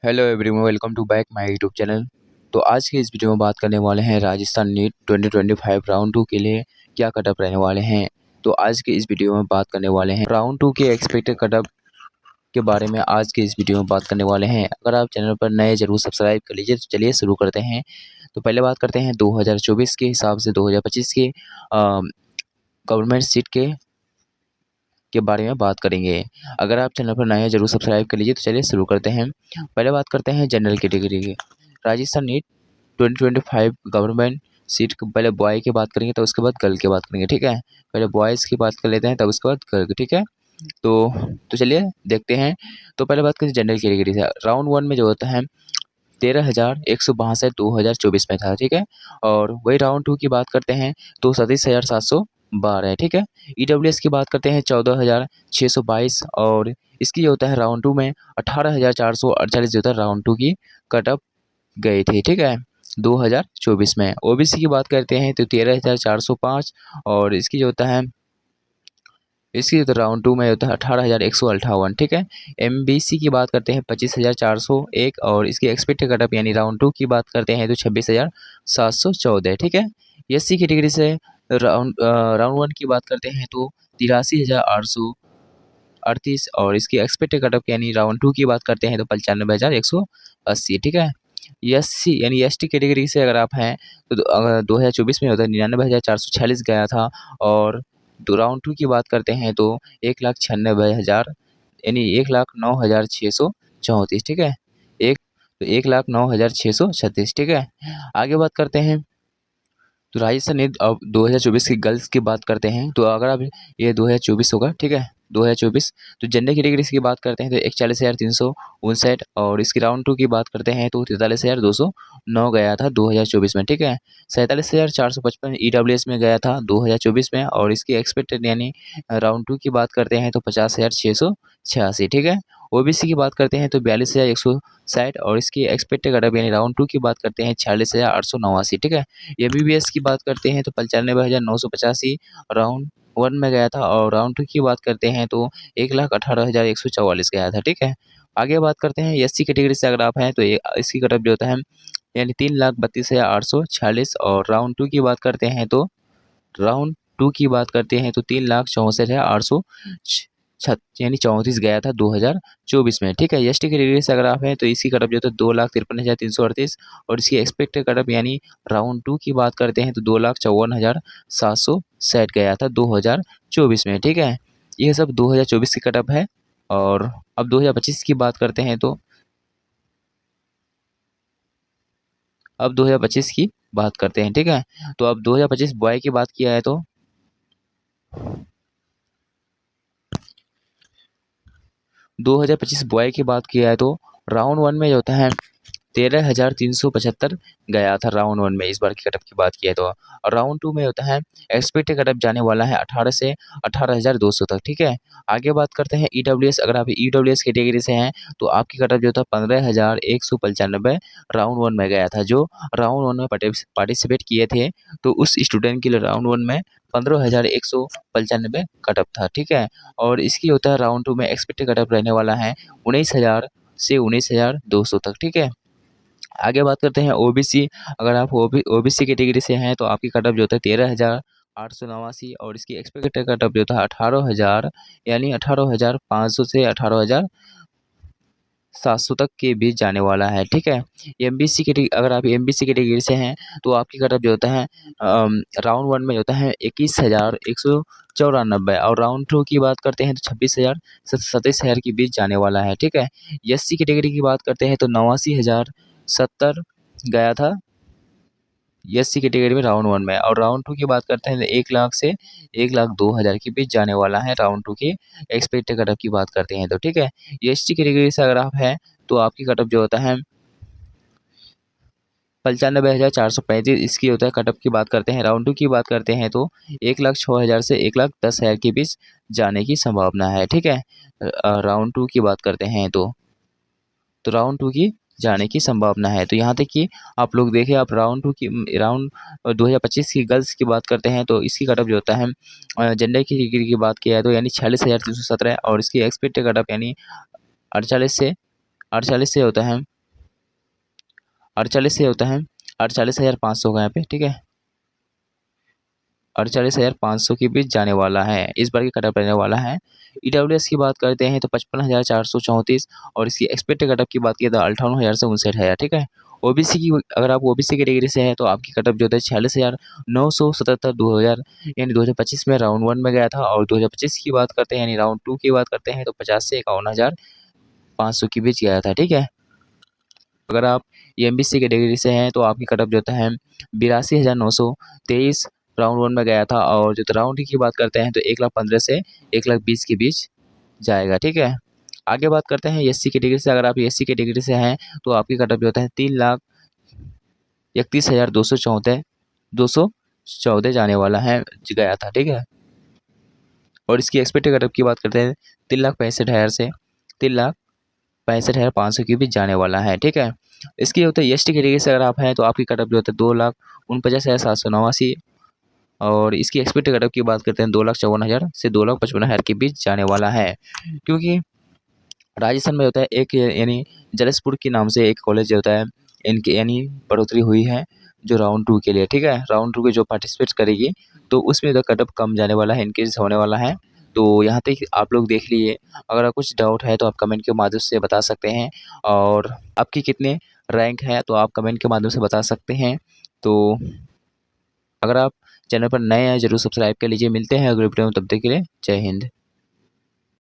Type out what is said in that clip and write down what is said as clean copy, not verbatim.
Hello everyone, welcome to back my YouTube channel. तो आज के इस वीडियो में बात करने वाले हैं राजस्थान नीट 2025 राउंड 2 के लिए क्या कटअप रहने वाले हैं। तो आज के इस वीडियो में बात करने वाले हैं राउंड 2 के एक्सपेक्टेड कटअप के बारे में। आज के इस वीडियो में बात करने वाले हैं। अगर आप चैनल पर नए जरूर सब्सक्राइब कर लीजिए। तो चलिए शुरू करते हैं। तो पहले बात करते हैं 2024 के हिसाब से 2025 के गवर्नमेंट सीट के बारे में बात करेंगे। अगर आप चैनल पर नए हैं जरूर सब्सक्राइब कर लीजिए। तो चलिए शुरू करते हैं। पहले बात करते हैं जनरल कैटेगरी की। राजस्थान नीट 2025 गवर्नमेंट सीट पहले बॉय की बात करेंगे तो उसके बाद गर्ल की बात करेंगे, ठीक है। पहले बॉयज़ की बात कर लेते हैं तब उसके बाद गर्ल की, ठीक है। तो चलिए देखते हैं। तो पहले बात करें जनरल कैटेगरी से। राउंड 1 में जो होता है 13,162 2024 में था, ठीक है। और वही राउंड 2 की बात करते हैं तो 37,712 है, ठीक है। ईडब्ल्यूएस की बात करते हैं 14,622 और इसकी जो होता है राउंड 2 में 18,448 जो होता है राउंड 2 की कटअप गए थे, ठीक है, 2024 में। ओबीसी की बात करते हैं तो 13,405 और इसकी जो होता है इसकी तो राउंड 2 में होता है 18,158, ठीक है। एमबीसी की बात करते हैं 25,401 और इसकी एक्सपेक्टेड कटअप यानी राउंड 2 की बात करते हैं तो 26,714, ठीक है। एससी कैटेगरी से राउंड 1 की बात करते हैं तो 83,838 और इसकी एक्सपेक्टेड कटअप यानी राउंड 2 की बात करते हैं तो 95,180, ठीक है। एससी यानी एसटी कैटेगरी से अगर आप हैं तो अगर 2024 में होता है 99,446 गया था। और राउंड 2 की बात करते हैं तो 1,96,000 यानी 1,09,634, ठीक है। 1,09,636, ठीक है। आगे बात करते हैं तो राजस्थान नीट अब 2024 की गर्ल्स की बात करते हैं। तो अगर आप ये 2024 होगा, ठीक है, 2024। तो जेंडर कैटेगरी की बात करते हैं तो 41,359 और इसकी राउंड 2 की बात करते हैं तो 43,209 गया था 2024 में, ठीक है। 47,455 ईडब्ल्यूएस में गया था 2024 में और इसकी एक्सपेक्टेड यानी राउंड 2 की बात करते हैं तो 50,686, ठीक है। ओबीसी की बात करते हैं तो 42,160 और इसकी एक्सपेक्टेड कटअप यानी राउंड 2 की बात करते हैं 46,889, ठीक है। एमबीबीएस की बात करते हैं तो 95,985 राउंड 1 में गया था और राउंड 2 की बात करते हैं तो 1,18,144 गया था, ठीक है। आगे बात करते हैं एससी कैटेगरी से अगर आप हैं तो इसकी कटअप जो होता है यानी 3,32,846 और राउंड 2 की बात करते हैं तो राउंड 2 की बात करते हैं तो 3,64,800 यानी 34 गया था 2024 में, ठीक है। एसटी कैटेगरी से अगर आप हैं तो इसकी कटअप जो है 2,53,338 और इसकी एक्सपेक्टेड कटअप यानी राउंड 2 की बात करते हैं तो 2,54,760 गया था 2024 में, ठीक है। ये सब 2024 की कटअप है। और अब 2025 की बात करते हैं तो अब 2025 की बात करते हैं, ठीक है। तो अब 2025 बॉय की बात किया है तो 2025 बॉय की बात किया है तो राउंड 1 में जो होता है 13,375 गया था राउंड 1 में इस बार की कटअप की बात किया है तो। और राउंड 2 में होता है एक्सपेक्टेड कटअप जाने वाला है 18 से 18,200 तक, ठीक है। आगे बात करते हैं ईडब्ल्यूएस। अगर आप ईडब्ल्यूएस कैटेगरी से हैं तो आपकी कटअप जो था 15,195 राउंड 1 में गया था। जो राउंड 1 में पार्टिसिपेट किए थे तो उस स्टूडेंट के लिए राउंड 1 में 15,195 कटअप था, ठीक है। और इसकी होता है राउंड 2 में एक्सपेक्टेड कटअप रहने वाला है 19,000 से 19,200 तक, ठीक है। आगे बात करते हैं ओबीसी। अगर आप ओबीसी कैटेगरी से हैं तो आपकी कटअप जो होता है 13,889 और इसकी एक्सपेक्टेड कटअप जो था 18,000 यानी 18,500 से 18,700 तक के बीच जाने वाला है, ठीक है। एमबीसी कैटेगरी अगर आप एमबीसी कैटेगरी से हैं तो आपकी कटअप जो होता है राउंड 1 में होता है 21,194 और राउंड 2 की बात करते हैं तो 26,000 से 27,000 के बीच जाने वाला है, ठीक है। एससी कैटेगरी की बात करते हैं तो 89,070 गया था एससी कैटेगरी में राउंड 1 में। और राउंड 2 की बात करते हैं तो 1 लाख से 1,02,000 के बीच जाने वाला है राउंड 2 की एक्सपेक्टेड कटअप की बात करते हैं तो, ठीक है। एसटी कैटेगरी से अगर आप हैं तो आपकी कटअप जो होता है 95,435 इसकी होता है कटअप की बात करते हैं। राउंड 2 की बात करते हैं तो 1,06,000 से 1,10,000 के बीच जाने की संभावना है, ठीक है। राउंड 2 की बात करते हैं तो राउंड 2 की जाने की संभावना है। तो यहाँ तक कि आप लोग देखें, आप राउंड 2 की राउंड 2025 की गर्ल्स की बात करते हैं तो इसकी कटअप जो होता है जेंडर की डिग्री की बात किया है तो यानी 46,317 और इसकी एक्सपेक्टेड कटअप यानी 48 से 48 से होता है 48,500 का यहाँ पे, ठीक है। 48,500 के बीच जाने वाला है, इस बार की कटअप रहने वाला है। ईडब्ल्यूएस की बात करते हैं तो 55,434 और इसकी एक्सपेक्टेड कटअप की बात की तो 58,059 है, ठीक है। ओबीसी की, अगर आप ओबीसी कैटेगरी से हैं तो आपकी कटअप जो होता है 46,977 2000 यानी 2025 में राउंड 1 में गया था। और 2025 की बात करते हैं यानी राउंड 2 की बात करते हैं तो 50 से 51,500 के बीच गया था, ठीक है। अगर आप एमबीसी कैटेगरी से हैं तो आपकी कटअप जो होता है 82,923 राउंड 1 में गया था। और जो राउंड 2 की बात करते हैं तो 1,15,000 से 1,20,000 के बीच जाएगा, ठीक है। आगे बात करते हैं एससी कैटेगरी से। अगर आप एससी कैटेगरी से हैं तो आपकी कटअप जो होता है 3,31,214 जाने वाला है, गया था, ठीक है। और इसकी एक्सपेक्टेड कटअप की बात करते हैं 3,65,000 से 3,65,500 के बीच जाने वाला है, ठीक है। इसकी होता है एसटी कैटेगरी से अगर आप हैं तो आपकी कटअप जो होता है 2,49,789 और इसकी एक्सपेक्टेड कटअप की बात करते हैं 2,54,000 से 2,55,000 के बीच जाने वाला है। क्योंकि राजस्थान में होता है एक यानी जलेसपुर के नाम से एक कॉलेज होता है, इनकी यानी बढ़ोतरी हुई है जो राउंड 2 के लिए, ठीक है। राउंड 2 के जो पार्टिसिपेट करेगी तो उसमें तो कटअप कम जाने वाला है, इंक्रीज होने वाला है। तो यहाँ तक आप लोग देख लीजिए। अगर कुछ डाउट है तो आप कमेंट के माध्यम से बता सकते हैं और आपकी कितने रैंक है तो आप कमेंट के माध्यम से बता सकते हैं। तो अगर आप चैनल पर नए हैं ज़रूर सब्सक्राइब कर लीजिए। मिलते हैं अगले वीडियो में, तब तक के लिए जय हिंद।